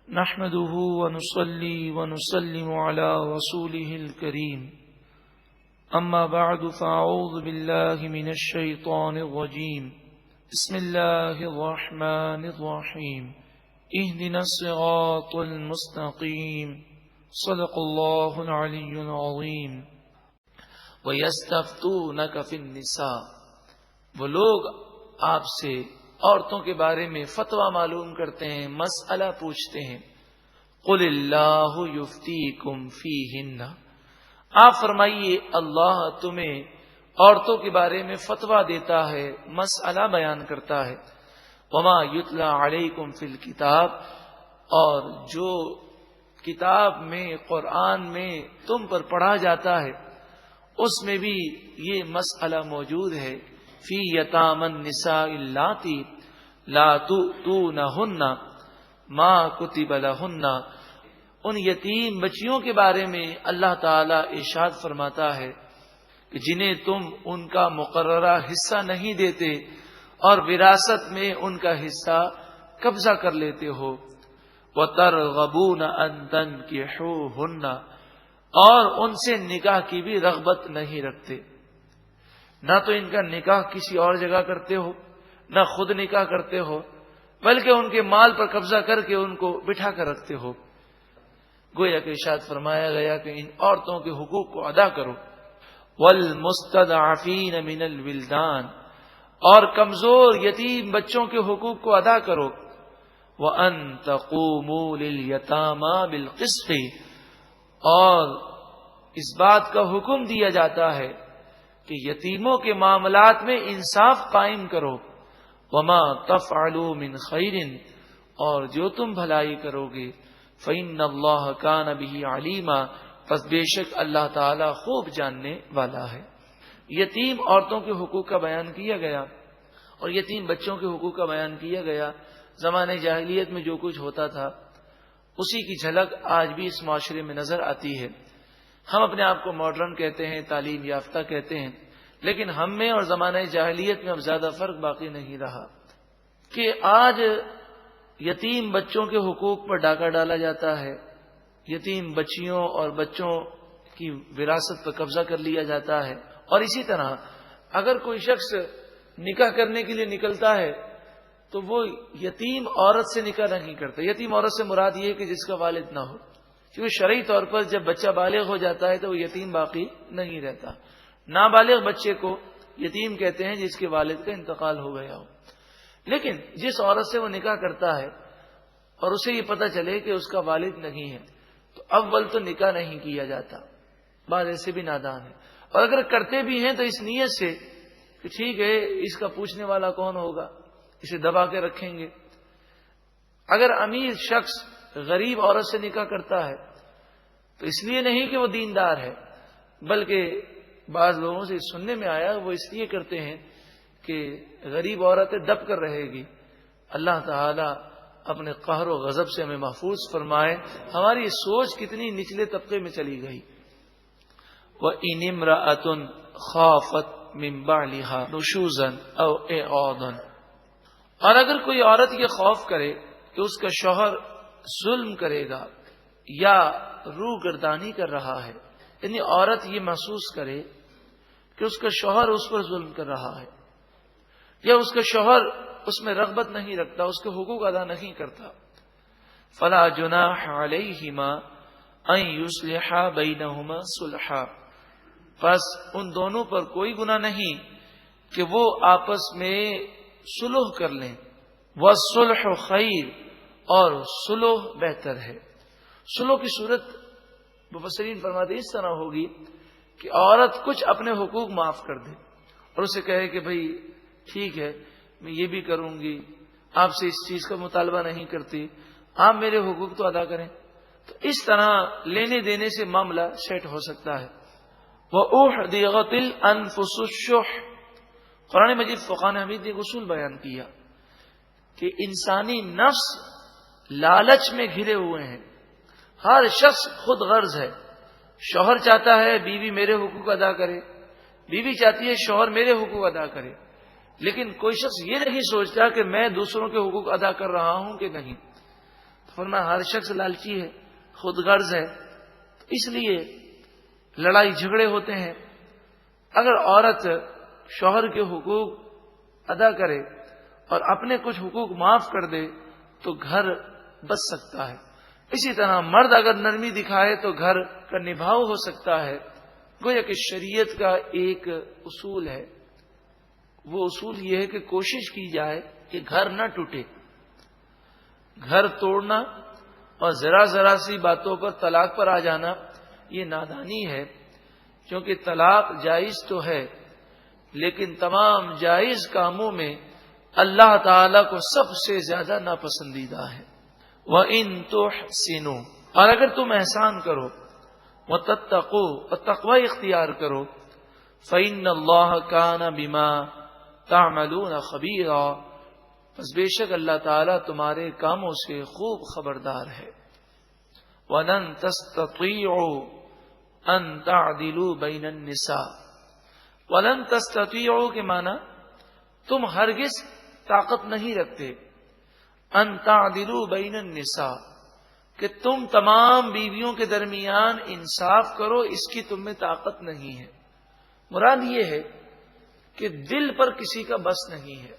نحمده ونصلي ونسلم على رسوله الكريم أما بعد فأعوذ بالله من الشيطان الرجيم بسم الله الرحمن الرحيم اهدنا الصراط المستقيم صدق الله العلي العظيم وَيَسْتَفْتُونَكَ فِي النِّسَاءِ وہ لوگ آپ سے عورتوں کے بارے میں فتویٰ معلوم کرتے ہیں، مسئلہ پوچھتے ہیں۔ قُلِ اللَّهُ يُفْتِيكُمْ فِيهِنَّ آپ فرمائیے اللہ تمہیں عورتوں کے بارے میں فتویٰ دیتا ہے، مسئلہ بیان کرتا ہے۔ وَمَا يُتْلَى عَلَيْكُمْ فِي الْكِتَابِ اور جو کتاب میں قرآن میں تم پر پڑھا جاتا ہے اس میں بھی یہ مسئلہ موجود ہے۔ فی یتامی النساء اللاتی لا تؤتونہن ما کتب لہن ان یتیم بچیوں کے بارے میں اللہ تعالی ارشاد فرماتا ہے کہ جنہیں تم ان کا مقررہ حصہ نہیں دیتے اور وراثت میں ان کا حصہ قبضہ کر لیتے ہو۔ وَتَرْغَبُونَ أَن تَنكِحُوهُنَّ اور ان سے نکاح کی بھی رغبت نہیں رکھتے، نہ تو ان کا نکاح کسی اور جگہ کرتے ہو، نہ خود نکاح کرتے ہو، بلکہ ان کے مال پر قبضہ کر کے ان کو بٹھا کر رکھتے ہو۔ گویا کہ ارشاد فرمایا گیا کہ ان عورتوں کے حقوق کو ادا کرو۔ وَالْمُسْتَضْعَفِينَ مِنَ الْوِلْدَانِ اور کمزور یتیم بچوں کے حقوق کو ادا کرو۔ وَأَن تَقُومُوا لِلْيَتَامَى بِالْقِسْطِ اور اس بات کا حکم دیا جاتا ہے کہ یتیموں کے معاملات میں انصاف قائم کرو۔ وما تفعلوا من خیر اور جو تم بھلائی کرو گے فإن اللہ کان بہ علیما پس بے شک اللہ تعالی خوب جاننے والا ہے۔ یتیم عورتوں کے حقوق کا بیان کیا گیا اور یتیم بچوں کے حقوق کا بیان کیا گیا۔ زمانے جاہلیت میں جو کچھ ہوتا تھا اسی کی جھلک آج بھی اس معاشرے میں نظر آتی ہے۔ ہم اپنے آپ کو ماڈرن کہتے ہیں، تعلیم یافتہ کہتے ہیں، لیکن ہم میں اور زمانہ جاہلیت میں اب زیادہ فرق باقی نہیں رہا کہ آج یتیم بچوں کے حقوق پر ڈاکہ ڈالا جاتا ہے، یتیم بچیوں اور بچوں کی وراثت پر قبضہ کر لیا جاتا ہے۔ اور اسی طرح اگر کوئی شخص نکاح کرنے کے لیے نکلتا ہے تو وہ یتیم عورت سے نکاح نہیں کرتا۔ یتیم عورت سے مراد یہ ہے کہ جس کا والد نہ ہو، کیونکہ شرعی طور پر جب بچہ بالغ ہو جاتا ہے تو وہ یتیم باقی نہیں رہتا۔ نابالغ بچے کو یتیم کہتے ہیں جس کے والد کا انتقال ہو گیا ہو۔ لیکن جس عورت سے وہ نکاح کرتا ہے اور اسے یہ پتہ چلے کہ اس کا والد نہیں ہے تو اول تو نکاح نہیں کیا جاتا۔ بعض ایسے بھی نادان ہیں، اور اگر کرتے بھی ہیں تو اس نیت سے کہ ٹھیک ہے اس کا پوچھنے والا کون ہوگا، اسے دبا کے رکھیں گے۔ اگر امیر شخص غریب عورت سے نکاح کرتا ہے تو اس لیے نہیں کہ وہ دیندار ہے، بلکہ بعض لوگوں سے سننے میں آیا وہ اس لیے کرتے ہیں کہ غریب عورتیں دب کر رہے گی۔ اللہ تعالی اپنے قہر و غضب سے ہمیں محفوظ فرمائے۔ ہماری سوچ کتنی نچلے طبقے میں چلی گئی۔ وَإِنِ امْرَأَةٌ خَافَتْ مِنْ بَعْلِهَا نُشُوزًا أَوْ إِعْرَاضًا اور اگر کوئی عورت یہ خوف کرے کہ اس کا شوہر ظلم کرے گا یا روح گردانی کر رہا ہے، یعنی عورت یہ محسوس کرے کہ اس کا شوہر اس پر ظلم کر رہا ہے یا اس کا شوہر اس میں رغبت نہیں رکھتا، اس کے حقوق ادا نہیں کرتا، فلا جناح علیہما ان یصلحا بینہما صلحا پس ان دونوں پر کوئی گناہ نہیں کہ وہ آپس میں صلح کر لیں۔ والصلح خیر اور صلح بہتر ہے۔ صلح کی صورت مفسرین فرماتے اس طرح ہوگی کہ عورت کچھ اپنے حقوق معاف کر دے اور اسے کہے کہ بھئی ٹھیک ہے میں یہ بھی کروں گی، آپ سے اس چیز کا مطالبہ نہیں کرتی، آپ میرے حقوق تو ادا کریں، تو اس طرح لینے دینے سے معاملہ سیٹ ہو سکتا ہے۔ وَأُحْضِرَتِ الْأَنفُسُ الشُّحَّ قرآن مجید فقہاء نے ایک اصول بیان کیا کہ انسانی نفس لالچ میں گھرے ہوئے ہیں، ہر شخص خود غرض ہے۔ شوہر چاہتا ہے بیوی میرے حقوق ادا کرے، بیوی چاہتی ہے شوہر میرے حقوق ادا کرے، لیکن کوئی شخص یہ نہیں سوچتا کہ میں دوسروں کے حقوق ادا کر رہا ہوں کہ نہیں۔ فرمایا ہر شخص لالچی ہے، خود غرض ہے، تو اس لیے لڑائی جھگڑے ہوتے ہیں۔ اگر عورت شوہر کے حقوق ادا کرے اور اپنے کچھ حقوق معاف کر دے تو گھر بچ سکتا ہے۔ اسی طرح مرد اگر نرمی دکھائے تو گھر کا نبھاؤ ہو سکتا ہے۔ گویا کہ شریعت کا ایک اصول ہے، وہ اصول یہ ہے کہ کوشش کی جائے کہ گھر نہ ٹوٹے۔ گھر توڑنا اور ذرا ذرا سی باتوں پر طلاق پر آ جانا یہ نادانی ہے، کیونکہ طلاق جائز تو ہے لیکن تمام جائز کاموں میں اللہ تعالی کو سب سے زیادہ ناپسندیدہ ہے۔ وَإِن تُحْسِنُوا، اور اگر تم احسان کرو، وَتَتَّقُوا، اور تقوی اختیار کرو، فَإِنَّ اللَّهَ كَانَ بِمَا تَعْمَلُونَ خَبِيرًا، پس بے شک اللہ تعالیٰ تمہارے کاموں سے خوب خبردار ہے۔ وَلَن تَسْتَطِيعُوا أَن تَعْدِلُوا بَيْنَ النِّسَاءِ، وَلَن تَسْتَطِيعُوا کے معنی تم ہرگز طاقت نہیں رکھتے، ان تعدلوا بین النساء، کہ تم تمام بیویوں کے درمیان انصاف کرو، اس کی تم میں طاقت نہیں ہے۔ مراد یہ ہے کہ دل پر کسی کا بس نہیں ہے۔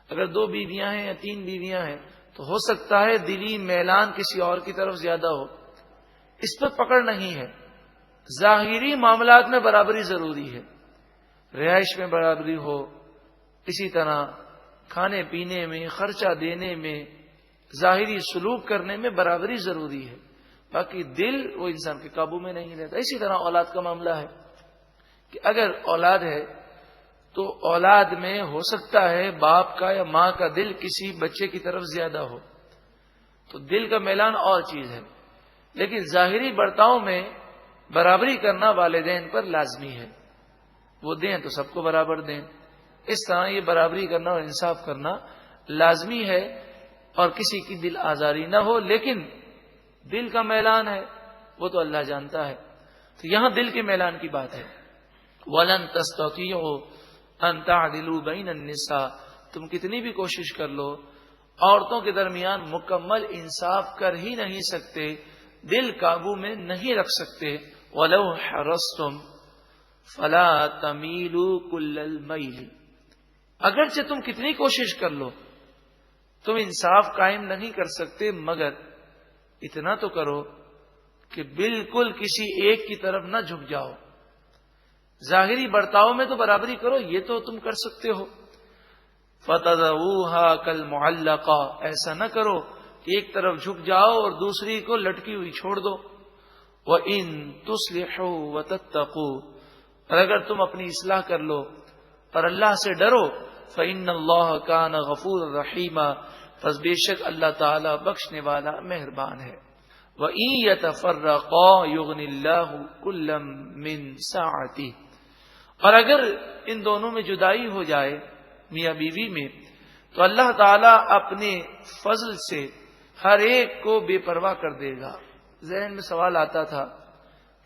اگر 2 بیویاں ہیں یا 3 بیویاں ہیں تو ہو سکتا ہے دلی میلان کسی اور کی طرف زیادہ ہو، اس پر پکڑ نہیں ہے۔ ظاہری معاملات میں برابری ضروری ہے، رہائش میں برابری ہو، اسی طرح کھانے پینے میں، خرچہ دینے میں، ظاہری سلوک کرنے میں برابری ضروری ہے، باقی دل وہ انسان کے قابو میں نہیں رہتا۔ اسی طرح اولاد کا معاملہ ہے کہ اگر اولاد ہے تو اولاد میں ہو سکتا ہے باپ کا یا ماں کا دل کسی بچے کی طرف زیادہ ہو، تو دل کا میلان اور چیز ہے، لیکن ظاہری برتاؤ میں برابری کرنا والدین پر لازمی ہے، وہ دیں تو سب کو برابر دیں۔ اس طرح یہ برابری کرنا اور انصاف کرنا لازمی ہے اور کسی کی دل آزاری نہ ہو، لیکن دل کا میلان ہے وہ تو اللہ جانتا ہے، تو یہاں دل کے میلان کی بات ہے۔ وَلَن تَسْتَطِيعُوا أَن تَعْدِلُوا بَيْنَ النِّسَاءِ، تم کتنی بھی کوشش کر لو عورتوں کے درمیان مکمل انصاف کر ہی نہیں سکتے، دل قابو میں نہیں رکھ سکتے۔ وَلَوْ حَرَصْتُمْ فَلَا تَمِيلُوا كُلَّ الْمَيْلِ، اگرچہ تم کتنی کوشش کر لو تم انصاف قائم نہیں کر سکتے، مگر اتنا تو کرو کہ بالکل کسی ایک کی طرف نہ جھک جاؤ۔ ظاہری برتاؤ میں تو برابری کرو، یہ تو تم کر سکتے ہو۔ فَتَذَرُوهَا كَالْمُعَلَّقَةِ، ایسا نہ کرو کہ ایک طرف جھک جاؤ اور دوسری کو لٹکی ہوئی چھوڑ دو۔ وَإِن تُصْلِحُوا وَتَتَّقُوا، اور اگر تم اپنی اصلاح کر لو اور اللہ سے ڈرو، فَإِنَّ اللَّهَ كَانَ غَفُورًا رَحِيمًا، پس بے شک اللہ تعالی بخشنے والا مہربان ہے۔ وَإِن يَتَفَرَّقَا يُغْنِ اللَّهُ كُلًّا مِّن سَعَتِهِ، اور اگر ان دونوں میں جدائی ہو جائے میاں بیوی میں تو اللہ تعالی اپنے فضل سے ہر ایک کو بے پرواہ کر دے گا۔ ذہن میں سوال آتا تھا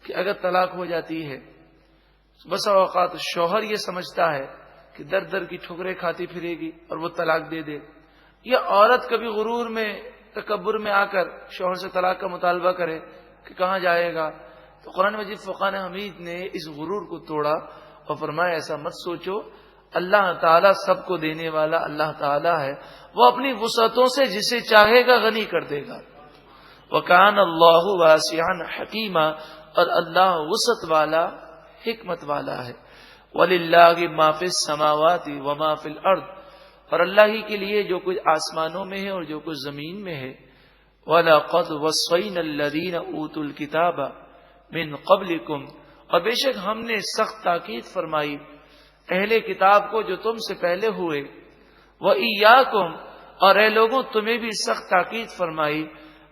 کہ اگر طلاق ہو جاتی ہے، بسا اوقات شوہر یہ سمجھتا ہے کہ در در کی ٹھکریں کھاتی پھرے گی اور وہ طلاق دے دے، یا عورت کبھی غرور میں تکبر میں آ کر شوہر سے طلاق کا مطالبہ کرے کہ کہاں جائے گا، تو قرآن مجید فرقان حمید نے اس غرور کو توڑا اور فرمایا ایسا مت سوچو، اللہ تعالیٰ سب کو دینے والا اللہ تعالیٰ ہے، وہ اپنی وسعتوں سے جسے چاہے گا غنی کر دے گا۔ وَكَانَ اللَّهُ وَاسِعًا حَكِيمًا، اور اللہ وسعت والا حکمت والا ہے۔ وَلِلَّهِ مَا فِي السَّمَاوَاتِ وَمَا فِي الْأَرْضِ، اور اللہ ہی کے لیے جو کچھ آسمانوں میں ہے اور جو کچھ زمین میں ہے۔ وَلَقَدْ وَصَّيْنَا الَّذِينَ أُوتُوا الْكِتَابَ مِن قَبْلِكُمْ، اور بے شک ہم نے سخت تاکید فرمائی اہل کتاب کو جو تم سے پہلے ہوئے۔ وَإِيَّاكُمْ، اور اے لوگوں تمہیں بھی سخت تاکید فرمائی،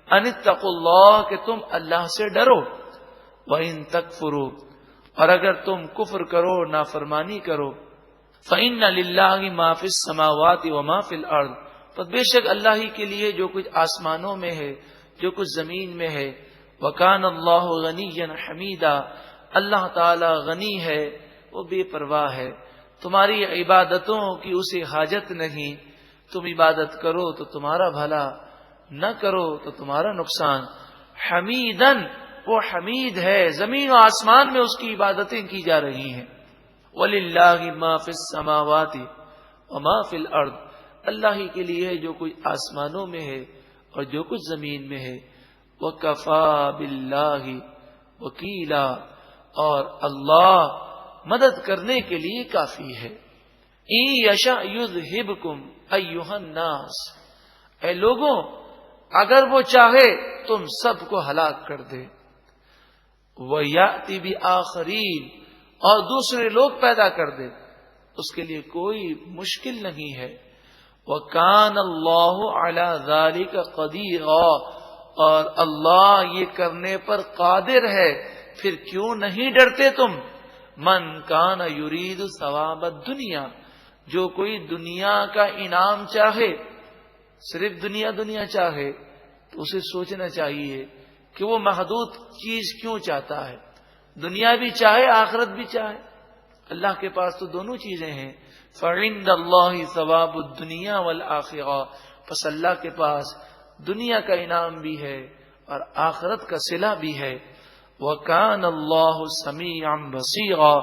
أَنِ اتَّقُوا اللَّهَ، کہ تم اللہ سے ڈرو۔ وَإِن تَكْفُرُوا، اور اگر تم کفر کرو نافرمانی کرو، فَإِنَّ لِلَّهِ مَا فِي السَّمَاوَاتِ وَمَا فِي الْأَرْضِ، تو بے شک اللہ ہی کے لیے جو کچھ آسمانوں میں ہے جو کچھ زمین میں ہے۔ وَكَانَ اللَّهُ غَنِيًّا حَمِيدًا، اللہ تعالی غنی ہے، وہ بے پرواہ ہے، تمہاری عبادتوں کی اسے حاجت نہیں، تم عبادت کرو تو تمہارا بھلا، نہ کرو تو تمہارا نقصان. حمیدن، وہ حمید ہے، زمین و آسمان میں اس کی عبادتیں کی جا رہی ہیں. وَلِلَّهِ مَا فِي السَّمَاوَاتِ وَمَا فِي الْأَرْضِ، اللہ ہی کے لیے ہے جو کچھ آسمانوں میں ہے اور جو کچھ زمین میں ہے. وَكَفَى بِاللَّهِ وَكِيلًا، اور اللہ مدد کرنے کے لیے کافی ہے. إِن يَشَأْ يُذْهِبْكُمْ أَيُّهَا النَّاسِ، اے لوگوں اگر وہ چاہے تم سب کو ہلاک کر دے. وَيَأْتِ بِآخَرِينَ، اور دوسرے لوگ پیدا کر دے، اس کے لیے کوئی مشکل نہیں ہے. وَكَانَ اللَّهُ عَلَى ذَلِكَ قَدِيرًا، اور اللہ یہ کرنے پر قادر ہے، پھر کیوں نہیں ڈرتے تم. من کان یرید ثواب الدنیا، جو کوئی دنیا کا انعام چاہے، صرف دنیا چاہے، تو اسے سوچنا چاہیے کہ وہ محدود چیز کیوں چاہتا ہے. دنیا بھی چاہے آخرت بھی چاہے، اللہ کے پاس تو دونوں چیزیں ہیں. فَعِندَ اللَّهِ ثَوَابُ الدُّنْيَا وَالْآخِرَةِ، پس اللہ کے پاس دنیا کا انعام بھی ہے اور آخرت کا صلہ بھی ہے. وَكَانَ اللَّهُ سَمِيعًا بَصِيرًا،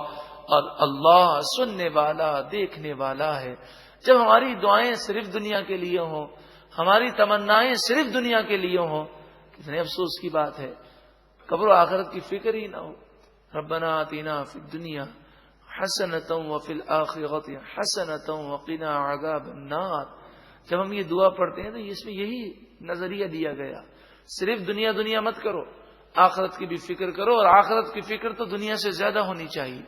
اور اللہ سننے والا دیکھنے والا ہے. جب ہماری دعائیں صرف دنیا کے لیے ہوں، ہماری تمنائیں صرف دنیا کے لیے ہوں، کتنے افسوس کی بات ہے. قبر و آخرت کی فکر ہی نہ ہو. ربنا آتنا فی الدنیا حسنۃ وفی الآخرۃ حسنۃ وقنا عذاب النار. جب ہم یہ دعا پڑھتے ہیں تو اس میں یہی نظریہ دیا گیا، صرف دنیا مت کرو، آخرت کی بھی فکر کرو، اور آخرت کی فکر تو دنیا سے زیادہ ہونی چاہیے.